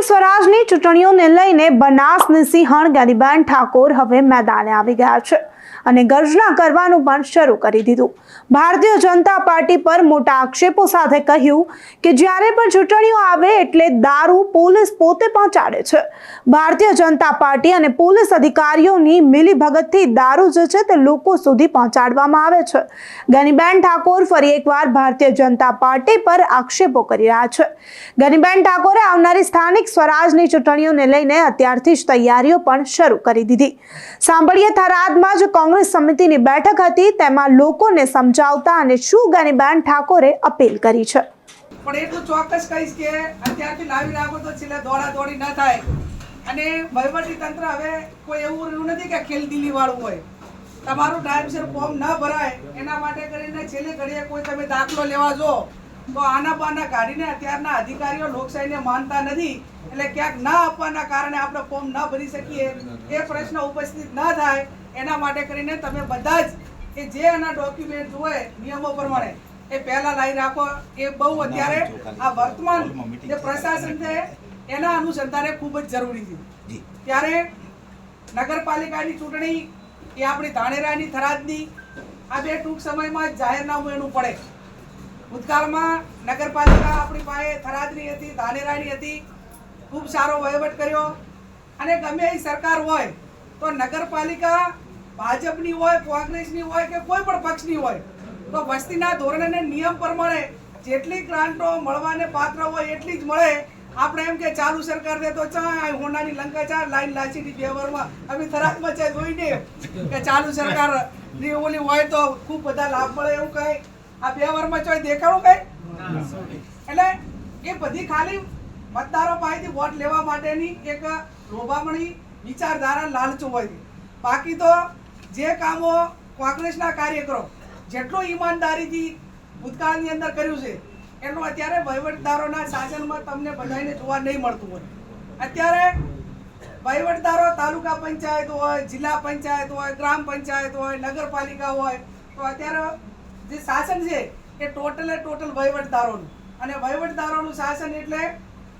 સ્થાનિક સ્વરાજની ચૂંટણીઓને લઈને બનાસની સિંહણ ગેનીબેન ઠાકોર હવે મેદાને આવી ગયા છે અને ગર્જના કરવાનું પણ શરૂ કરી દીધું। ભારતીય જનતા પાર્ટી પર મોટા આક્ષેપો સાથે કહ્યું કે જ્યારે પણ ચૂંટણીઓ આવે એટલે દારૂ પોલીસ પોતે પહોંચાડે છે। ભારતીય જનતા પાર્ટી અને પોલીસ અધિકારીઓની મિલીભગતથી દારૂ જે છે તે લોકો સુધી પહોંચાડવામાં આવે છે। ગેનીબેન ઠાકોર ફરી એકવાર ભારતીય જનતા પાર્ટી પર આક્ષેપો કરી રહ્યા છે। ગેનીબેન ઠાકોરે આવનારી સ્થાનિક સ્વરાજની ચૂંટણીઓને લઈને અત્યારથી જ તૈયારીઓ પણ શરૂ કરી દીધી। સાંભળીએ થરાદમાં જ કોંગ્રેસ સમિતિની બેઠક હતી, તેમાં લોકોને સમજાવતા અને શું ગેનીબેન ઠાકોરે અપીલ કરી છે। પણ એટલું ચોક્કસ કહીશ કે અત્યારથી લાવી રાખો તો છેલ્લે દોડાદોડી ન થાય અને વહીવટી તંત્ર હવે કોઈ એવું રહ્યું નથી કે ખેલદિલી વાળું હોય। તમારું ટાઈમસર ફોર્મ ન ભરાય એના માટે કરીને છેલ્લે ઘડીએ કોઈ તમે દાખલો લેવા જો તો આના બાના કાઢીને અત્યારના અધિકારીઓ લોકશાહીને માનતા નથી, એટલે ક્યાંક ના આપવાના કારણે આપણે ફોર્મ ન ભરી શકીએ એ પ્રશ્ન ઉપસ્થિત ન થાય એના માટે કરીને તમે બધા જ એ જે એના ડોક્યુમેન્ટ હોય નિયમો પ્રમાણે એ પહેલા લાવી રાખો। એ બહુ અત્યારે આ વર્તમાન જે પ્રશાસન છે એના અનુસંધાને ખૂબ જ જરૂરી છે। ત્યારે નગરપાલિકાની ચૂંટણી એ આપણી ધાનેરાની થરાદની આ બે ટૂંક સમયમાં જાહેરનામું એનું પડે। ભૂતકાળમાં નગરપાલિકા આપણી પાસે થરાદની હતી, ધાનેરાની હતી, ખૂબ સારો વહીવટ કર્યો અને ગમે એ સરકાર હોય તો નગરપાલિકા ભાજપની હોય, કોંગ્રેસની હોય કે કોઈ પણ પક્ષની હોય તો વસ્તીના ધોરણે અને નિયમ પ્રમાણે જેટલી ગ્રાન્ટો મળવાને પાત્ર હોય એટલી જ મળે। આપણે એમ કે ચાલુ સરકાર દે તો ચા હોનાની લંકા ચા લાઈન લાચીની 2 વર્ષમાં અમે થરાદમાં ચા જોઈને કે ચાલુ સરકાર ની ઓલી હોય તો ખૂબ બધા લાભ મળે એવું કઈ આ 2 વર્ષમાં ચોય દેખાડું કઈ? એટલે એ બધી ખાલી મતદારો પાસેથી વોટ લેવા માટેની એક લોભામણી વિચારધારા લાલચો હોય છે। બાકી તો જે કામો કોંગ્રેસના કાર્યકરો જેટલું ઈમાનદારીથી ભૂતકાળની અંદર કર્યું છે એટલું અત્યારે વહીવટદારોના શાસનમાં તમને બધાને જોવા નહીં મળતું હોય। અત્યારે વહીવટદારો તાલુકા પંચાયત હોય, જિલ્લા પંચાયત હોય, ગ્રામ પંચાયત હોય, નગરપાલિકા હોય તો અત્યારે જે શાસન છે એ ટોટલ વહીવટદારોનું અને વહીવટદારોનું શાસન એટલે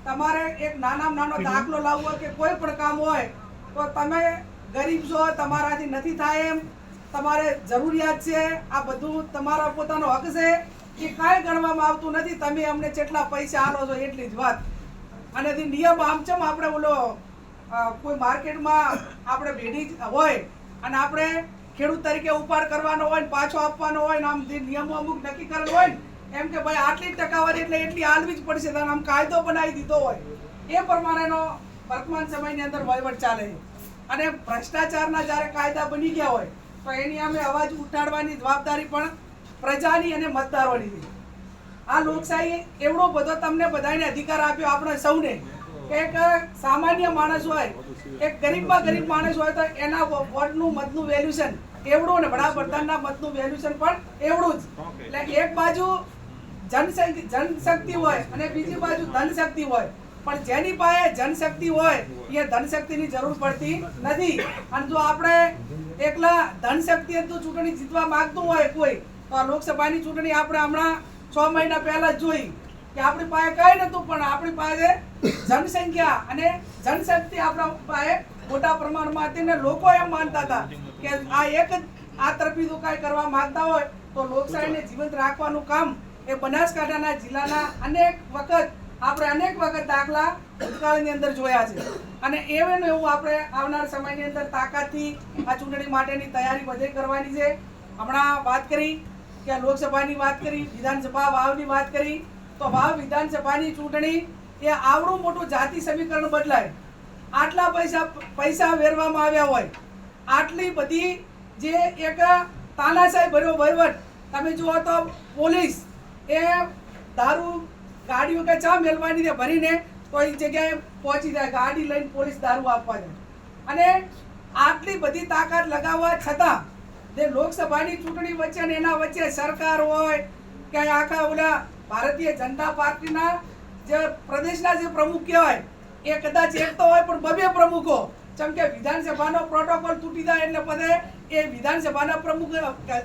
તમારે એક નાનામાં નાનો દાખલો લાવવો કે કોઈ પણ કામ હોય તો તમે ગરીબ છો, તમારાથી નથી થાય એમ, તમારે જરૂરિયાત છે, આ બધું તમારા પોતાનો હક છે એ કાંઈ ગણવામાં આવતું નથી। તમે અમને જેટલા પૈસા આલો છો એટલી જ વાત। અને નિયમ આમચમ આપણે ઓલો કોઈ માર્કેટમાં આપણે ભેડી હોય અને આપણે ખેડૂત તરીકે ઉપાડ કરવાનો હોય ને પાછો આપવાનો હોય ને આમ જે નિયમો અમુક નક્કી કરેલ હોય ને એમ કે ભાઈ આટલી ટકાવારી એટલે એટલી આલવી જ પડશે, આમ કાયદો બનાવી દીધો હોય એ પ્રમાણેનો વર્તમાન સમયની અંદર વહીવટ ચાલે છે। અને ભ્રષ્ટાચારના જ્યારે કાયદા બની ગયા હોય તો એની અમે અવાજ ઉઠાડવાની જવાબદારી પણ પ્રજાની અને મતદારોની છે। આ લોકશાહી એવડો બધો તમને બધાને અધિકાર આપ્યો આપણે સૌને કે એક સામાન્ય માણસ હોય, એક ગરીબમાં ગરીબ માણસ હોય તો એના વોટનું મતનું વેલ્યુશન એવડું ને વડાપ્રધાનના મતનું વેલ્યુશન પણ એવડું જ। એટલે એક બાજુ જનશક્તિ હોય અને બીજી બાજુ ધનશક્તિ હોય, પણ જેની પાસે જનશક્તિ હોય એ ધનશક્તિની જરૂર પડતી નથી। અને જો આપણે એકલા ધનશક્તિ જ ચૂંટણી જીતવા માંગતું હોય કોઈ તો આ લોકસભાની ચૂંટણી આપણે હમણાં 6 મહિના પહેલા જ જોઈ કે આપણી પાસે કઈ નતું, પણ આપણી પાસે જનસંખ્યા અને જનશક્તિ આપણા પાસે મોટા પ્રમાણમાં હતી ને લોકો એમ માનતા હતા કે આ એક જ આ તરફી કાંઈ કરવા માંગતા હોય તો લોકશાહીને જીવંત રાખવાનું કામ એ બનાસકાંઠાના જિલ્લાના અનેક વખત દાખલા ભૂતકાળની અંદર જોયા છે। અને એવું આપણે આવનાર સમયની અંદર તાકાતથી આ ચૂંટણી માટેની તૈયારી બધે કરવાની છે। હમણાં વાત કરી કે લોકસભાની વાત કરી, વિધાનસભા વાવની વાત કરી તો વાવ વિધાનસભાની ચૂંટણી એ આવડું મોટું જાતિ સમીકરણ બદલાય, આટલા પૈસા વેરવામાં આવ્યા હોય, આટલી બધી જે એક તાનાશાહી ભર્યો વહીવટ તમે જુઓ તો પોલીસ એ દારૂ ગાડીઓ કે ચા મેળવાની છે ભરીને તો એ જગ્યાએ પહોંચી જાય, ગાડી લઈને પોલીસ દારૂ આપવા જાય। અને આટલી બધી તાકાત લગાવવા છતાં જે લોકસભાની ચૂંટણી વચ્ચે અને એના વચ્ચે સરકાર હોય કે આખા ઓલા ભારતીય જનતા પાર્ટીના જે પ્રદેશના જે પ્રમુખ કહેવાય એ કદાચ એક તો હોય પણ 2 પ્રમુખો, જેમ કે વિધાનસભાનો પ્રોટોકોલ તૂટી જાય એટલે બધે એ વિધાનસભાના પ્રમુખ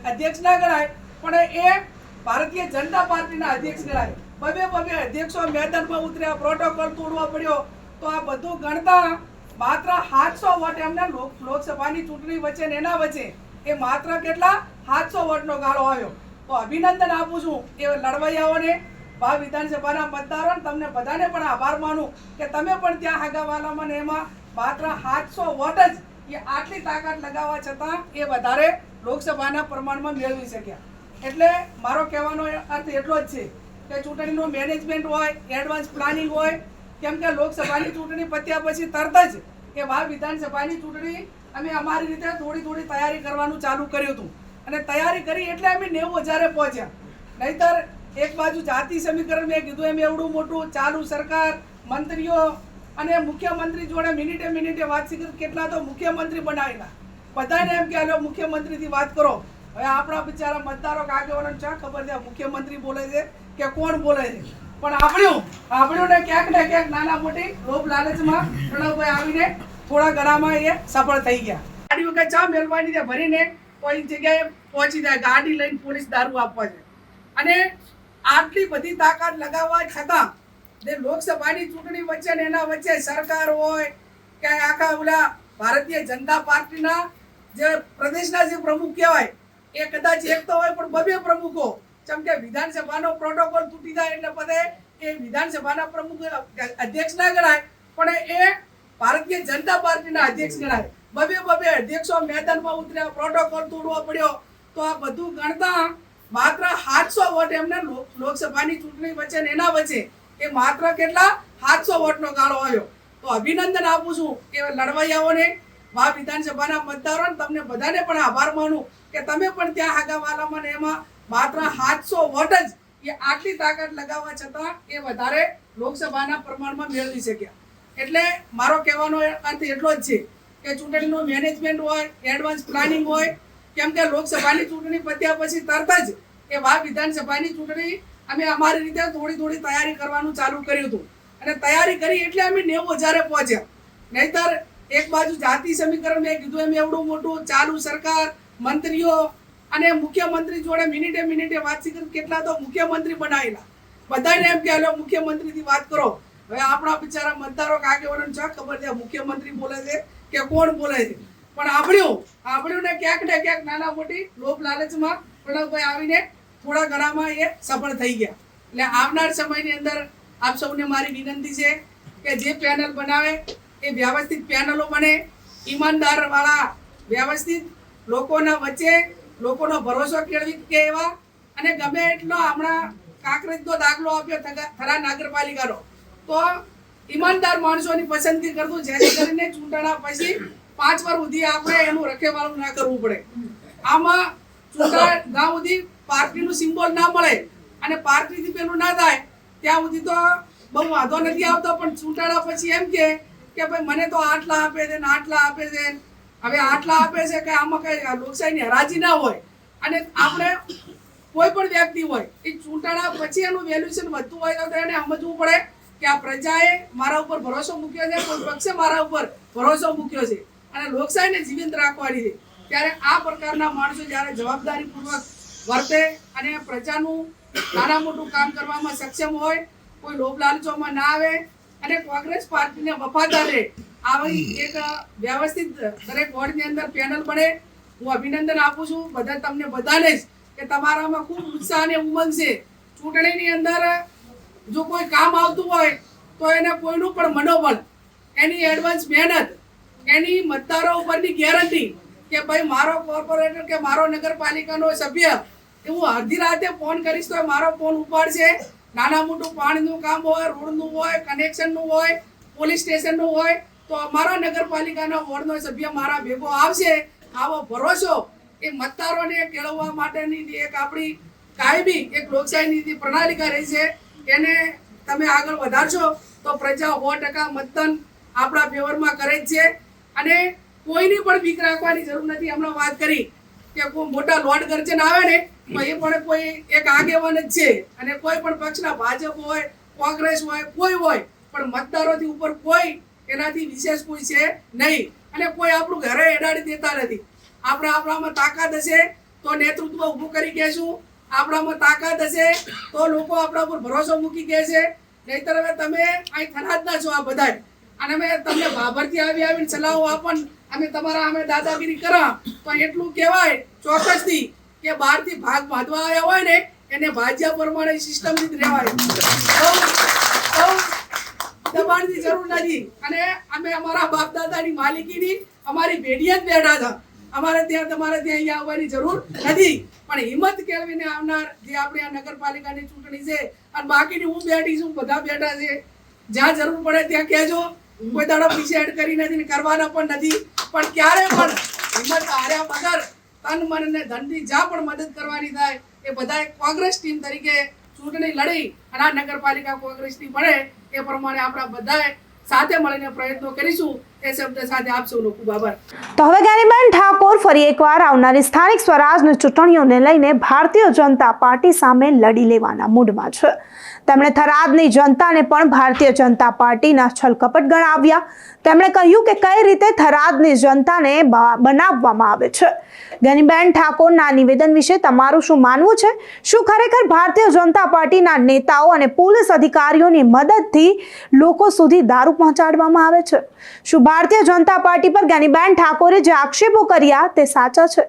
અધ્યક્ષ ના ગણાય પણ એ ભારતીય જનતા પાર્ટીના અધ્યક્ષ ગણાય। 2 અધ્યક્ષો મેદાનમાં ઉતર્યા, પ્રોટોકોલ તોડવા પડ્યો તો આ બધું ગણતા માત્ર 700 વોટ એમને લોકસભાની ચૂંટણી વચ્ચે ને એના વચ્ચે એ માત્ર કેટલા 700 વોટનો ગાળો આવ્યો. તો અભિનંદન આપું છું એ લડવૈયાઓને, ભાવ વિધાનસભાના મતદારોને, તમને બધાને પણ આભાર માનું કે તમે પણ ત્યાં હાગાવાલામાં ને એમાં માત્ર 700 વોટ જ એ આટલી તાકાત લગાવવા છતાં એ વધારે લોકસભાના પ્રમાણમાં મેળવી શક્યા. એટલે મારો કહેવાનો અર્થ એટલો જ છે કે ચૂંટણીનું મેનેજમેન્ટ હોય, એડવાન્સ પ્લાનિંગ હોય, કેમ કે લોકસભાની ચૂંટણી પત્યા પછી તરત જ કે વાવ વિધાનસભાની ચૂંટણી અમે અમારી રીતે થોડી તૈયારી કરવાનું ચાલુ કર્યું હતું અને તૈયારી કરી એટલે અમે 90,000 પહોંચ્યા. નહીતર એક બાજુ જાતિ સમીકરણ મેં કીધું એમ એવડું મોટું ચાલુ સરકાર, મંત્રીઓ અને મુખ્યમંત્રી જોડે મિનિટે વાતચીત કેટલા તો મુખ્યમંત્રી બનાવેલા. બધાને એમ કે હાલો મુખ્યમંત્રીથી વાત કરો. હવે આપણા બિચારા મતદારો આગેવાનોને ચા ખબર છે મુખ્યમંત્રી બોલે છે કે કોણ બોલે છે, પણ આપણું ને ક્યાંક નાના મોટી લોભ લાલચમાં પ્રણવભાઈ આવીને થોડા ઘણામાં એ સફળ થઈ ગયા. ગાડીઓ કે ચા મેળવાની છે ભરીને કોઈ જગ્યાએ પહોંચી જાય, ગાડી લઈને પોલીસ દારૂ આપવા છે. અને આટલી બધી તાકાત લગાવવા છતાં જે લોકસભાની ચૂંટણી વચ્ચે ને એના વચ્ચે સરકાર હોય કે આખા ઓલા ભારતીય જનતા પાર્ટીના જે પ્રદેશના જે પ્રમુખ કહેવાય એ કદાચ એક તો હોય પણ બબે પ્રમુખો, જેમ કે વિધાનસભાનો પ્રોટોકોલ તૂટી જાય એટલે બધે એ વિધાનસભાના પ્રમુખ અધ્યક્ષ ના ગણાય પણ એ ભારતીય જનતા પાર્ટીના અધ્યક્ષ ગણાય. બબે અધ્યક્ષો મેદાનમાં ઉતર્યા, પ્રોટોકોલ તોડવો પડ્યો. તો આ બધું ગણતા માત્ર 700 વોટ એમને લોકસભાની ચૂંટણી વચ્ચે ને એના વચ્ચે એ માત્ર કેટલા 700 વોટનો ગાળો આવ્યો. તો અભિનંદન આપું છું એ લડવૈયાઓને, વાવ વિધાનસભાના મતદારોને, તમને બધાને પણ આભાર માનું કે તમે પણ ત્યાં હાગાવાલામાં ને એમાં માત્ર 700 વોટ જ એ આટલી તાકાત લગાવવા છતાં એ વધારે લોકસભાના પ્રમાણમાં મેળવી શક્યા. એટલે મારો કહેવાનો અર્થ એટલો જ છે કે ચૂંટણીનું મેનેજમેન્ટ હોય, એડવાન્સ પ્લાનિંગ હોય, કેમ કે લોકસભાની ચૂંટણી પત્યા પછી તરત જ એ વાવ વિધાનસભાની ચૂંટણી અમે અમારી રીતે થોડી તૈયારી કરવાનું ચાલુ કર્યું હતું અને તૈયારી કરી એટલે અમે 90,000 પહોંચ્યા. નહીતર એક બાજુ જાતિ સમીકરણ મેં કીધું એમ એવડું મોટું ચાલુ સરકાર, મંત્રીઓ અને મુખ્યમંત્રી જોડે મિનિટે વાતચીત કેટલા તો મુખ્યમંત્રી બનાવેલા. બધાને એમ કે હાલો મુખ્યમંત્રીથી વાત કરો. હવે આપણા બિચારા મતદારો આગેવાનોને ચા ખબર છે મુખ્યમંત્રી બોલે છે કે કોણ બોલે છે, પણ આપણું ને ક્યાંક નાના મોટી લોભ લાલચમાં પ્રણવભાઈ આવીને થોડા ઘણામાં એ સફળ થઈ ગયા. એટલે આવનાર સમયની અંદર આપ સૌને મારી વિનંતી છે કે જે પેનલ બનાવે એ વ્યવસ્થિત પેનલો બને, ઈમાનદાર વાળા, વ્યવસ્થિત લોકોના વચ્ચે લોકોનો ભરોસો કેળવી કે એવા. અને ગમે એટલો હમણાં કાંકરેજનો દાખલો આપ્યો થરા નગરપાલિકાનો, તો ઈમાનદાર માણસોની પસંદગી કરતું જેથી કરીને ચૂંટણા પછી 5 વાર સુધી આપણે એનું રખેવાળું ના કરવું પડે. આમાં ચૂંટણા ગામ સુધી પાર્ટીનું સિમ્બોલ ના મળે અને પાર્ટીથી પેલું ના થાય ત્યાં સુધી તો બહુ વાંધો નથી આવતો, પણ ચૂંટણા પછી એમ કે ભાઈ મને તો આટલા આપે છે ને આટલા આપે છે, હવે આટલા આપે છે કે આમાં કઈ લોકશાહીની હરાજી ના હોય. અને આપણે કોઈ પણ વ્યક્તિ હોય એ ચૂંટણા પછી એનું વેલ્યુએશન વધતું હોય તો એને સમજવું પડે કે આ પ્રજાએ મારા ઉપર ભરોસો મૂક્યો છે, કોઈ પક્ષે મારા ઉપર ભરોસો મૂક્યો છે અને લોકશાહીને જીવંત રાખવાની છે. ત્યારે આ પ્રકારના માણસો જ્યારે જવાબદારીપૂર્વક વર્તે અને પ્રજાનું નાના મોટું કામ કરવામાં સક્ષમ હોય, કોઈ લોભ લાલચોમાં ના આવે અને કોંગ્રેસ પાર્ટીને વફાદાર રહે, આવી એક વ્યવસ્થિત દરેક વોર્ડની અંદર પેનલ બને. હું અભિનંદન આપું છું તમને બધાને જ કે તમારામાં ખૂબ ઉત્સાહ અને ઉમંગ છે. ચૂંટણીની અંદર જો કોઈ કામ આવતું હોય તો એને કોઈનું પણ મનોબળ, એની એડવાન્સ મહેનત, એની મતદારો ઉપરની ગેરંટી કે ભાઈ મારો કોર્પોરેટર કે મારો નગરપાલિકાનો સભ્ય એ હું અડધી રાતે ફોન કરીશ તો મારો ફોન ઉપાડશે. નાના મોટું પાણીનું કામ હોય, રોડનું હોય, કનેક્શનનું હોય, પોલીસ સ્ટેશનનું હોય તો અમારો નગરપાલિકાનો વોર્ડનો સભ્ય મારા ભેગો આવશે. આવો ભરોસો એ મતદારોને કેળવવા માટેની એક આપણી કાયમી એક લોકશાહીની પ્રણાલિકા રહી છે, એને તમે આગળ વધારશો તો પ્રજા 100% મતદાન આપણા ફેવરમાં કરે જ છે. અને કોઈની પણ બીક રાખવાની જરૂર નથી. હમણાં વાત કરી કે કોઈ મોટા લોર્ડ ગર્જન આવે ને તો એ પણ કોઈ એક આગેવાન જ છે અને કોઈ પણ પક્ષના ભાજપ હોય, કોંગ્રેસ હોય, કોઈ હોય, પણ મતદારોથી ઉપર કોઈ એનાથી વિશેષ કોઈ છે નહીં અને કોઈ આપણું ઘરે એડાડી દેતા નથી. આપણામાં તાકાત હશે તો નેતૃત્વ ઊભું કરી કહેશું, આપણામાં તાકાત હશે તો લોકો આપણા ઉપર ભરોસો મૂકી કહે છે. નહીતર હવે તમે અહીં થરાદના છો આ બધા અને અમે તમને બાબરથી આવીને સલાહો આપણ અમે તમારા અમે દાદાગીરી કરા પણ એટલું કહેવાય ચોક્કસથી કે બહારથી ભાગ બાંધવા આવ્યા હોય ને એને ભાજ્યા પ્રમાણે સિસ્ટમથી જ રહેવાય. દબાણની જરૂર નથી. અને અમે અમારા બાપ દાદાની માલિકીની અમારી પેઢીએ જ બેઠા હતા. અમારે ત્યાં તમારે ત્યાં અહીંયા આવવાની જરૂર નથી. પણ હિંમત કેળવીને આવનાર જે આપણે આ નગરપાલિકાની ચૂંટણી છે અને બાકીની હું બેઠી છું, બધા બેઠા છે. જ્યાં જરૂર પડે ત્યાં કહેજો. કોઈ દાડો ડિસાઇડ કરી નથી ને કરવાના પણ નથી. પણ ક્યારે પણ હિંમત હાર્યા વગર તન મન અને ધનથી જ્યાં પણ મદદ કરવાની થાય એ બધાએ કોંગ્રેસ ટીમ તરીકે ચૂંટણી લડી અને આ નગરપાલિકા કોંગ્રેસની બને એ પ્રમાણે આપણા બધાએ સાથે મળીને પ્રયત્નો કરીશું. એ શબ્દ સાથે આપ સૌનો ખૂબ આભાર. તો હવે જ્ઞાનીબેન ઠાકોર ફરી એકવાર આવનારી સ્થાનિક સ્વરાજની ચૂંટણીઓને લઈને ભારતીય જનતા પાર્ટી સામે લડી લેવાના મૂડમાં છે. તેમણે થરાદની જનતાને પણ ભારતીય જનતા પાર્ટીના છલકપટ ગણાવ્યા. તેમણે કહ્યું કે કઈ રીતે થરાદની જનતાને બનાવવામાં આવે છે. જ્ઞાનીબેન ઠાકોરના નિવેદન વિશે તમારું શું માનવું છે? શું ખરેખર ભારતીય જનતા પાર્ટીના નેતાઓ અને પોલીસ અધિકારીઓની મદદથી લોકો સુધી દારૂ પહોંચાડવામાં આવે છે? શું ભારતીય જનતા પાર્ટી પર જ્ઞાનીબેન ઠાકોરે જે આક્ષેપો કર્યા તે સાચા છે?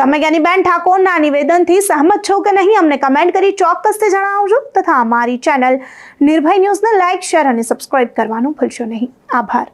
તમે જ્ઞાનીબેન ઠાકોરના નિવેદનથી સહમત છો કે નહીં? અમને કમેન્ટ કરી ચોક્કસથી જણાવજો. તથા અમારી ચેનલ નિર્ભય ન્યૂઝને લાઇક, શેર અને સબસ્ક્રાઇબ કરવાનું ભૂલશો નહીં. આભાર.